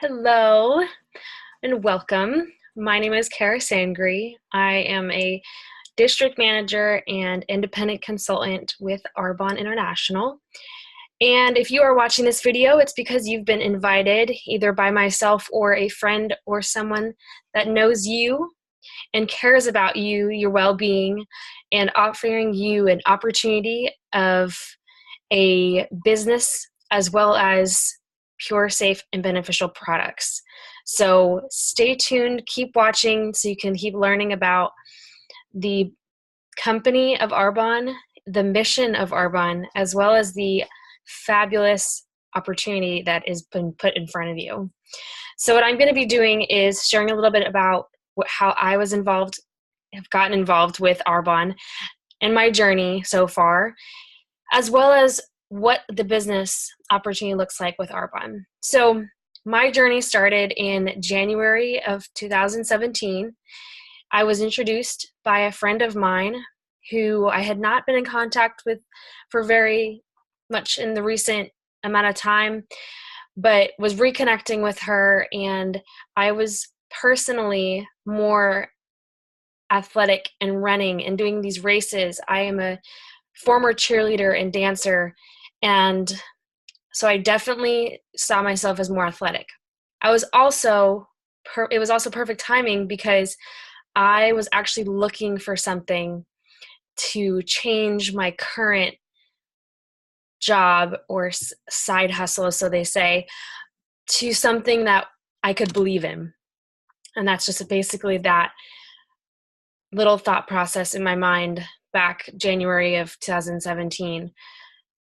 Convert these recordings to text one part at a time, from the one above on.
Hello and welcome. My name is Sangree. I am a district manager and independent consultant with Arbonne International. And if you are watching this video, it's because you've been invited either by myself or a friend or someone that knows you and cares about you, your well-being, and offering you an opportunity of a business as well as pure, safe, and beneficial products. So stay tuned, keep watching so you can keep learning about the company of Arbonne, the mission of Arbonne, as well as the fabulous opportunity that has been put in front of you. So what I'm going to be doing is sharing a little bit about how I was have gotten involved with Arbonne and my journey so far, as well as what the business opportunity looks like with Arbonne. So my journey started in January of 2017. I was introduced by a friend of mine who I had not been in contact with for very much in the recent amount of time, but was reconnecting with her, and I was personally more athletic and running and doing these races. I am a former cheerleader and dancer, and so I definitely saw myself as more athletic. It was also perfect timing because I was actually looking for something to change my current job or side hustle, so they say, to something that I could believe in. And that's just basically that little thought process in my mind back January of 2017.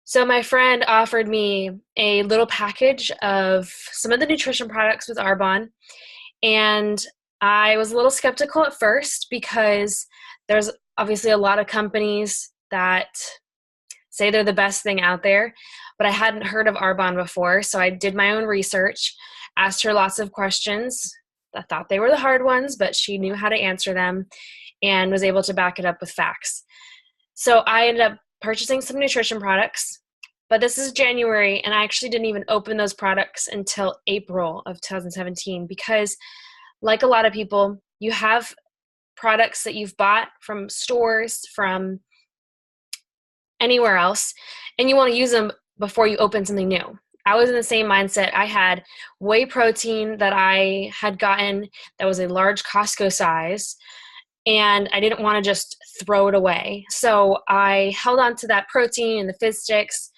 So my friend offered me a little package of some of the nutrition products with Arbonne, and I was a little skeptical at first because there's obviously a lot of companies that say they're the best thing out there, but I hadn't heard of Arbonne before, so I did my own research, asked her lots of questions. I thought they were the hard ones, but she knew how to answer them and was able to back it up with facts. So I ended up purchasing some nutrition products, but this is January, and I actually didn't even open those products until April of 2017 because, like a lot of people, you have products that you've bought from stores, from anywhere else, and you want to use them before you open something new. I was in the same mindset. I had whey protein that I had gotten that was a large Costco size, and I didn't want to just throw it away. So I held on to that protein and the fizz sticks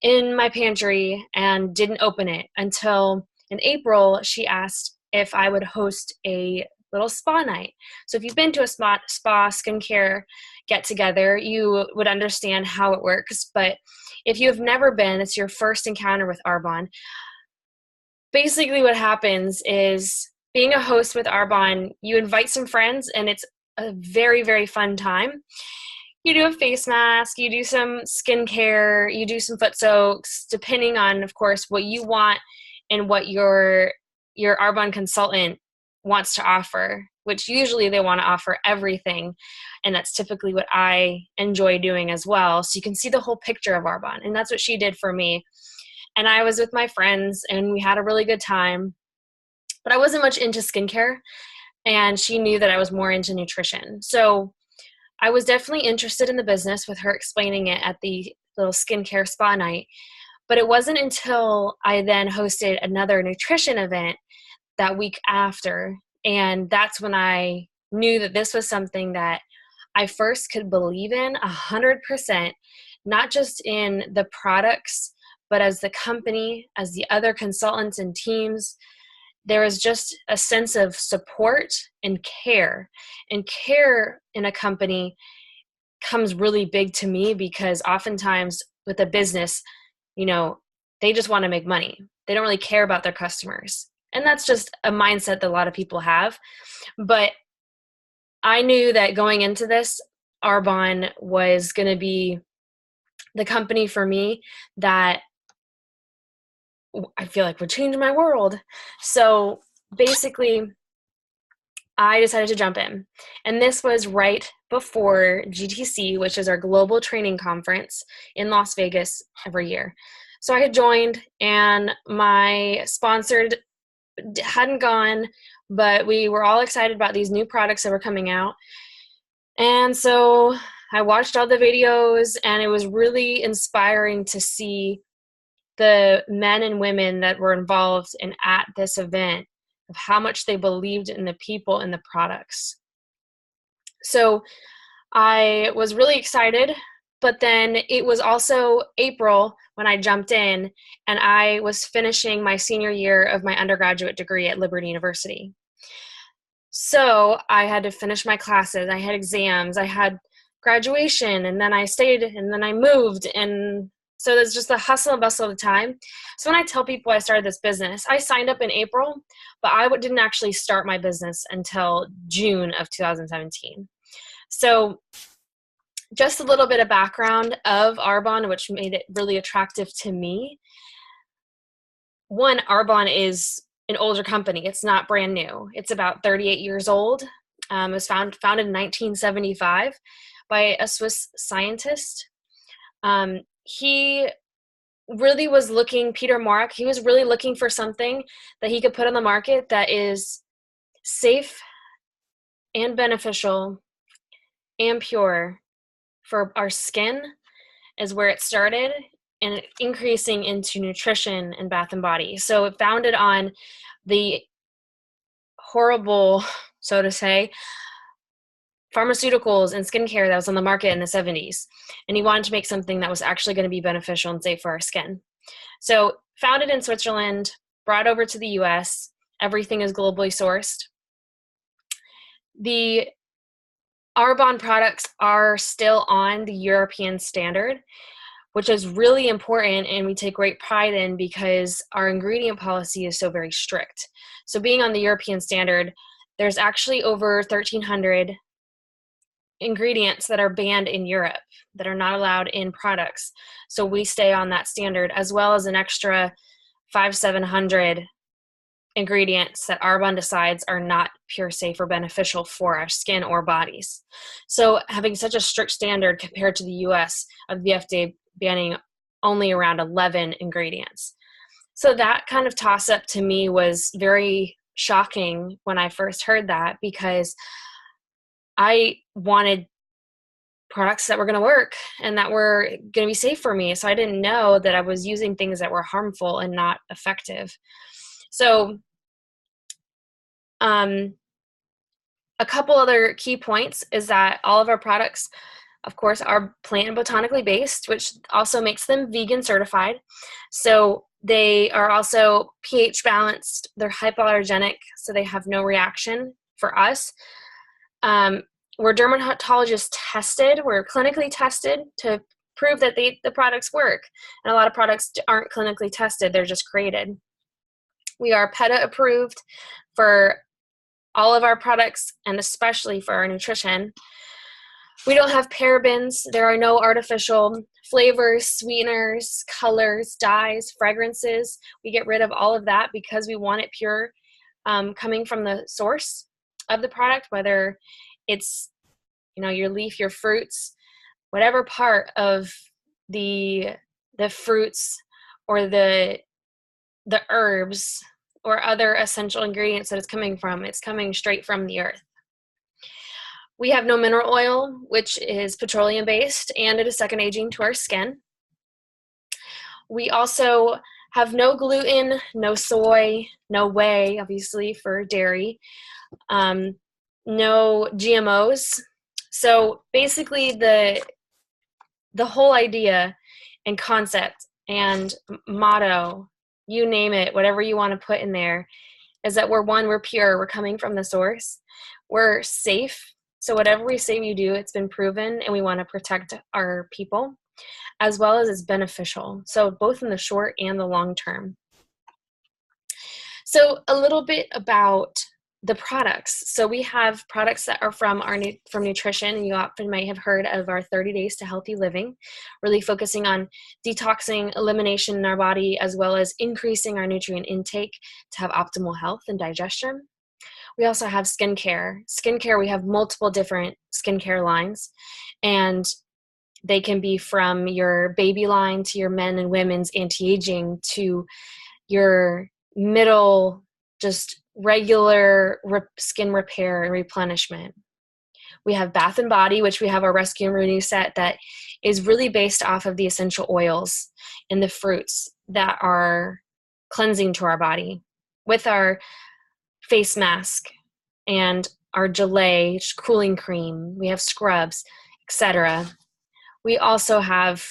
in my pantry and didn't open it until in April she asked if I would host a little spa night. So if you've been to a spa skincare get together, you would understand how it works. But if you have never been, it's your first encounter with Arbonne. Basically what happens is, being a host with Arbonne, you invite some friends, and it's a very, very fun time. You do a face mask, you do some skincare, you do some foot soaks, depending on, of course, what you want and what your Arbonne consultant wants to offer, which usually they want to offer everything. And that's typically what I enjoy doing as well. So you can see the whole picture of Arbonne. And that's what she did for me. And I was with my friends, and we had a really good time. But I wasn't much into skincare, and she knew that I was more into nutrition. So I was definitely interested in the business with her explaining it at the little skincare spa night. But it wasn't until I then hosted another nutrition event that week after, and that's when I knew that this was something that I first could believe in 100%, not just in the products, but as the company, as the other consultants and teams. There was just a sense of support and care. And care in a company comes really big to me because oftentimes with a business, they just want to make money. They don't really care about their customers. And that's just a mindset that a lot of people have. But I knew that going into this, Arbonne was going to be the company for me that I feel like would change my world. So basically, I decided to jump in. And this was right before GTC, which is our global training conference in Las Vegas every year. So I had joined, and my sponsored hadn't gone, but we were all excited about these new products that were coming out. And so I watched all the videos, and it was really inspiring to see the men and women that were involved and at this event, of how much they believed in the people and the products. So I was really excited, but then it was also April when I jumped in, and I was finishing my senior year of my undergraduate degree at Liberty University. So I had to finish my classes. I had exams. I had graduation, and then I stayed, and then I moved. And so there's just the hustle and bustle of the time. So when I tell people I started this business, I signed up in April, but I didn't actually start my business until June of 2017. So just a little bit of background of Arbonne, which made it really attractive to me. One, Arbonne is an older company. It's not brand new. It's about 38 years old. It was founded in 1975 by a Swiss scientist. He really was looking, Peter Morak, he was really looking for something that he could put on the market that is safe and beneficial and pure for our skin, is where it started, and increasing into nutrition and bath and body. So it founded on the horrible, so to say, pharmaceuticals and skincare that was on the market in the 70s. And he wanted to make something that was actually going to be beneficial and safe for our skin. So founded in Switzerland, brought over to the US, everything is globally sourced. The Arbonne products are still on the European standard, which is really important, and we take great pride in, because our ingredient policy is so very strict. So being on the European standard, there's actually over 1,300 ingredients that are banned in Europe that are not allowed in products. So we stay on that standard, as well as an extra 700 ingredients that Arbonne decides are not pure, safe, or beneficial for our skin or bodies. So having such a strict standard compared to the US of the FDA banning only around 11 ingredients. So that kind of toss up to me was very shocking when I first heard that, because I wanted products that were going to work and that were going to be safe for me. So I didn't know that I was using things that were harmful and not effective. So a couple other key points is that all of our products, of course, are plant and botanically based, which also makes them vegan certified. So they are also pH balanced. They're hypoallergenic, so they have no reaction for us. We're dermatologist tested. We're clinically tested to prove that the products work. And a lot of products aren't clinically tested. They're just created. We are PETA approved for all of our products, and especially for our nutrition. We don't have parabens. There are no artificial flavors, sweeteners, colors, dyes, fragrances. We get rid of all of that because we want it pure, coming from the source of the product, whether it's, your leaf, your fruits, whatever part of the fruits or the herbs or other essential ingredients that it's coming from. It's coming straight from the earth. We have no mineral oil, which is petroleum based, and it is second aging to our skin. We also have no gluten, no soy, no whey, obviously for dairy, no GMOs. So basically the whole idea and concept and motto, you name it, whatever you want to put in there, is that we're pure, we're coming from the source, we're safe. So whatever we say we do, it's been proven, and we want to protect our people, as well as it's beneficial. So both in the short and the long term. So a little bit about the products. So we have products that are from nutrition, and you often might have heard of our 30 Days to Healthy Living, really focusing on detoxing, elimination in our body, as well as increasing our nutrient intake to have optimal health and digestion. We also have skincare. Skincare, we have multiple different skincare lines, and they can be from your baby line to your men and women's anti-aging to your middle just regular skin repair and replenishment. We have Bath and Body, which we have our Rescue and Renew set that is really based off of the essential oils and the fruits that are cleansing to our body, with our face mask and our gelée cooling cream. We have scrubs, etc. We also have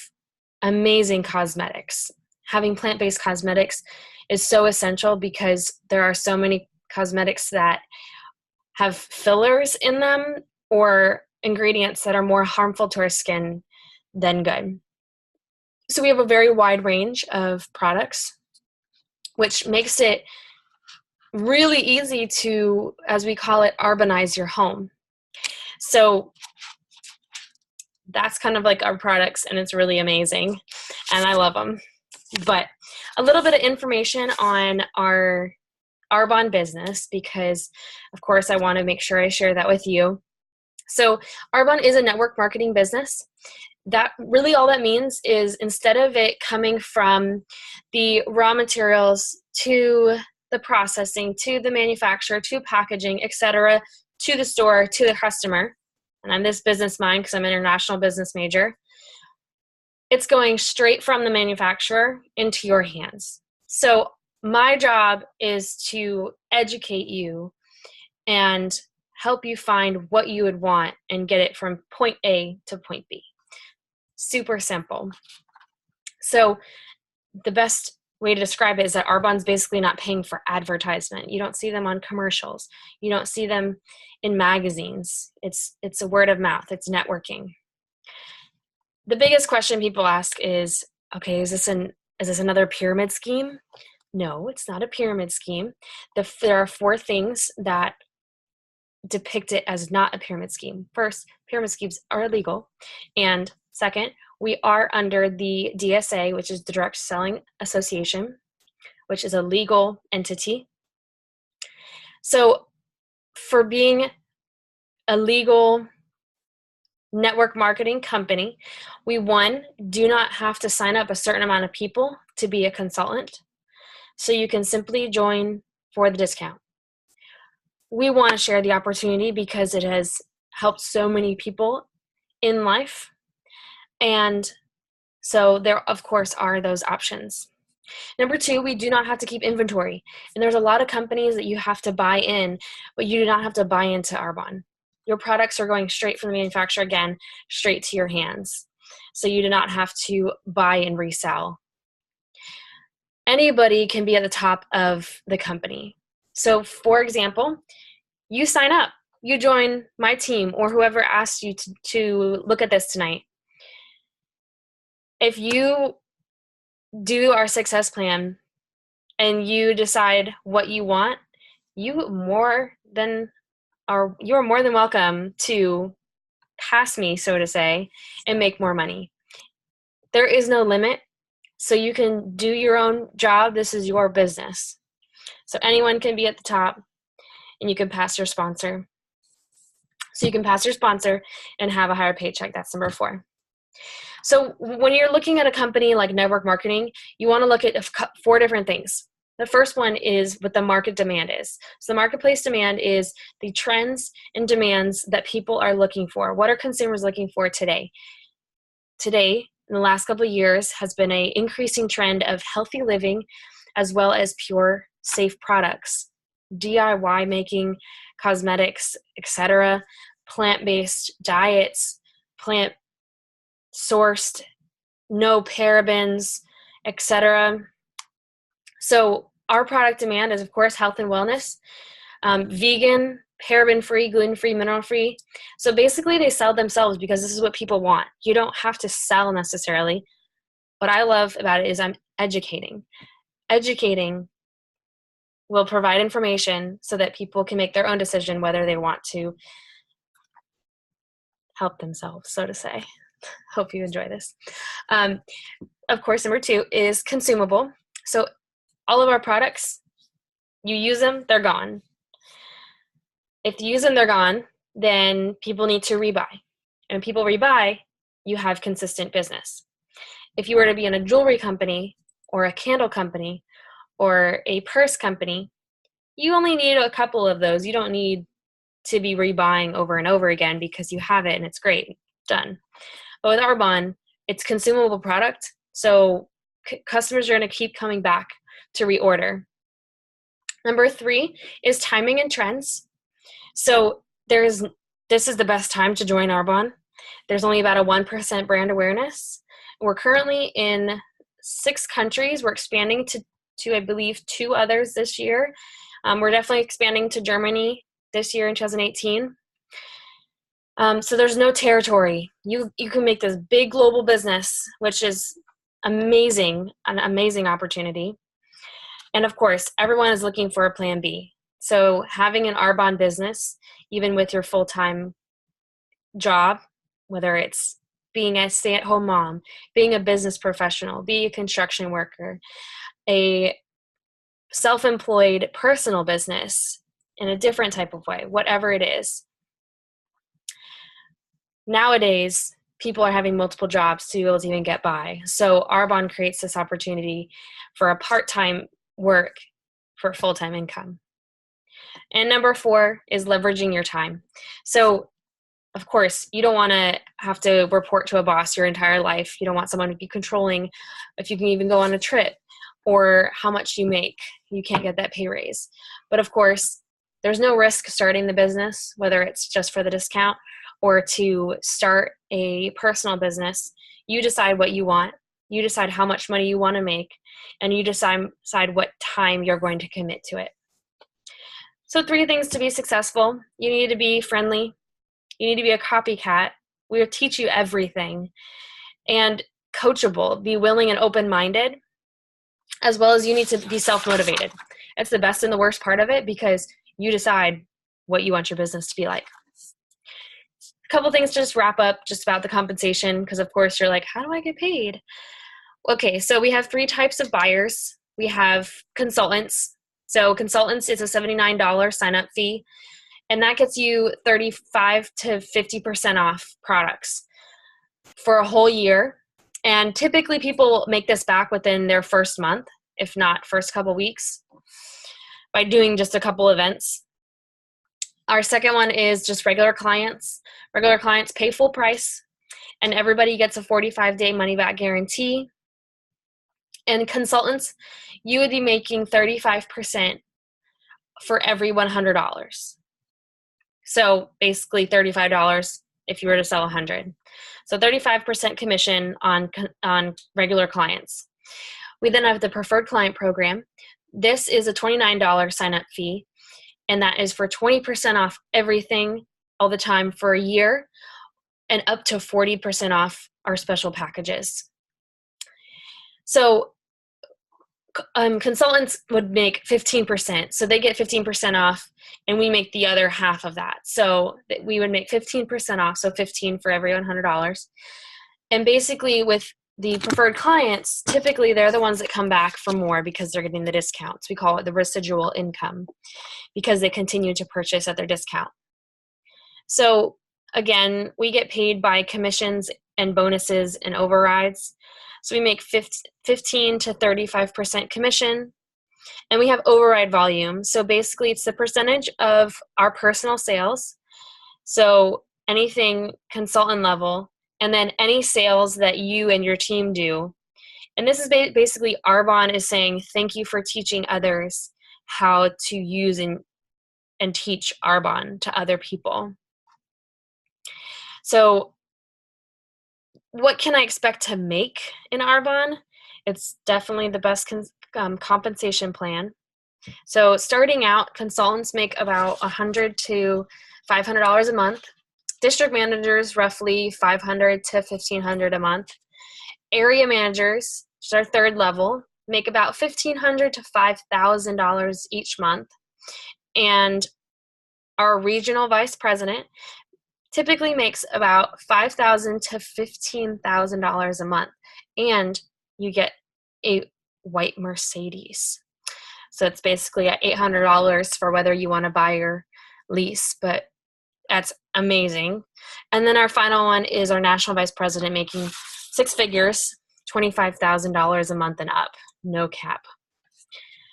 amazing cosmetics. Having plant-based cosmetics is so essential because there are so many cosmetics that have fillers in them or ingredients that are more harmful to our skin than good. So we have a very wide range of products, which makes it really easy to, as we call it, Arbonize your home. So that's kind of like our products, and it's really amazing, and I love them. But a little bit of information on our Arbonne business, because of course I want to make sure I share that with you. So Arbonne is a network marketing business. That really all that means is, instead of it coming from the raw materials to the processing, to the manufacturer, to packaging, etc., to the store, to the customer, and I'm this business mind because I'm an international business major, it's going straight from the manufacturer into your hands. So my job is to educate you and help you find what you would want and get it from point A to point B. Super simple. So the best way to describe it is that Arbonne's basically not paying for advertisement. You don't see them on commercials. You don't see them in magazines. It's a word of mouth. It's networking. The biggest question people ask is, okay, is this another pyramid scheme? No, it's not a pyramid scheme. There are 4 things that depict it as not a pyramid scheme. First, pyramid schemes are illegal. And second, we are under the DSA, which is the Direct Selling Association, which is a legal entity. So for being a legal network marketing company, we, 1, do not have to sign up a certain amount of people to be a consultant. So you can simply join for the discount. We want to share the opportunity because it has helped so many people in life. And so there, of course, are those options. Number 2, we do not have to keep inventory. And there's a lot of companies that you have to buy in, but you do not have to buy into Arbonne. Your products are going straight from the manufacturer, again, straight to your hands. So you do not have to buy and resell. Anybody can be at the top of the company. So for example, you sign up, you join my team or whoever asked you to look at this tonight. If you do our success plan and you decide what you want, you're more than welcome to pass me, so to say, and make more money. There is no limit, so you can do your own job. This is your business. So anyone can be at the top, and you can pass your sponsor. So you can pass your sponsor and have a higher paycheck. That's number 4. So when you're looking at a company like network marketing, you want to look at 4 different things. The first one is what the market demand is. So the marketplace demand is the trends and demands that people are looking for. What are consumers looking for today? Today, in the last couple of years, has been an increasing trend of healthy living as well as pure, safe products. DIY making, cosmetics, etc., plant-based diets, plant-sourced, no parabens, etc. So our product demand is, of course, health and wellness, vegan, paraben-free, gluten-free, mineral-free. So basically they sell themselves because this is what people want. You don't have to sell necessarily. What I love about it is I'm educating. Educating will provide information so that people can make their own decision whether they want to help themselves, so to say. Hope you enjoy this. Of course, number 2 is consumable. So all of our products, you use them, they're gone. If you use them, they're gone, then people need to rebuy. And when people rebuy, you have consistent business. If you were to be in a jewelry company or a candle company or a purse company, you only need a couple of those. You don't need to be rebuying over and over again because you have it and it's great. Done. But with Arbonne, it's consumable product, so customers are going to keep coming back to reorder. Number 3 is timing and trends. So this is the best time to join Arbonne. There's only about a 1% brand awareness. We're currently in 6 countries. We're expanding to I believe 2 others this year. We're definitely expanding to Germany this year in 2018. So there's no territory. You can make this big global business, which is amazing, an amazing opportunity. And of course, everyone is looking for a plan B. So having an Arbonne business, even with your full-time job, whether it's being a stay-at-home mom, being a business professional, being a construction worker, a self-employed personal business in a different type of way, whatever it is. Nowadays, people are having multiple jobs to be able to even get by. So Arbonne creates this opportunity for a part-time work for full-time income. And number 4 is leveraging your time. So of course, you don't want to have to report to a boss your entire life. You don't want someone to be controlling if you can even go on a trip or how much you make. You can't get that pay raise. But of course, there's no risk starting the business, whether it's just for the discount or to start a personal business. You decide what you want. You decide how much money you want to make, and you decide what time you're going to commit to it. So 3 things to be successful. You need to be friendly. You need to be a copycat. We will teach you everything. And coachable. Be willing and open-minded, as well as you need to be self-motivated. It's the best and the worst part of it because you decide what you want your business to be like. A couple things to just wrap up just about the compensation, because of course you're like, how do I get paid? Okay, so we have 3 types of buyers. We have consultants. So consultants is a $79 sign-up fee, and that gets you 35 to 50% off products for a whole year. And typically people make this back within their first month, if not first couple weeks, by doing just a couple events. Our second one is just regular clients. Regular clients pay full price, and everybody gets a 45-day money-back guarantee. And consultants, you would be making 35% for every $100. So basically $35 if you were to sell 100. So 35% commission on regular clients. We then have the preferred client program. This is a $29 sign-up fee, and that is for 20% off everything all the time for a year, and up to 40% off our special packages. So consultants would make 15%. So they get 15% off, and we make the other half of that. So we would make 15% off, so 15 for every $100. And basically with the preferred clients, typically they're the ones that come back for more because they're getting the discounts. We call it the residual income because they continue to purchase at their discount. So again, we get paid by commissions and bonuses and overrides. So we make 15 to 35% commission, and we have override volume. So basically it's the percentage of our personal sales. So anything consultant level, and then any sales that you and your team do. And this is basically Arbonne is saying, thank you for teaching others how to use and teach Arbonne to other people. So what can I expect to make in Arbonne? It's definitely the best compensation plan. So starting out, consultants make about $100 to $500 a month. District managers, roughly $500 to $1,500 a month. Area managers, which is our third level, make about $1,500 to $5,000 each month. And our regional vice president typically makes about $5,000 to $15,000 a month. And you get a white Mercedes. So it's basically at $800 for whether you want to buy or lease, but that's amazing. And then our final one is our national vice president making 6 figures, $25,000 a month and up, no cap.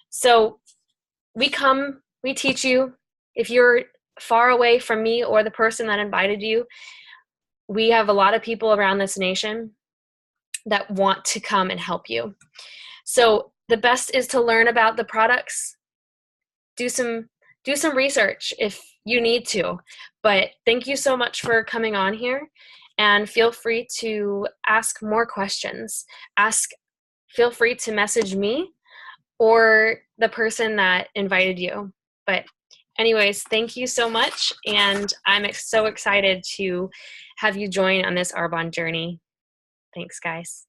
So we come We teach you. If you're far away from me or the person that invited you, we have a lot of people around this nation that want to come and help you. So the best is to learn about the products, do some research if you need to. But thank you so much for coming on here, and feel free to ask more questions. Feel free to message me or the person that invited you. But anyways, thank you so much, and I'm so excited to have you join on this Arbonne journey. Thanks, guys.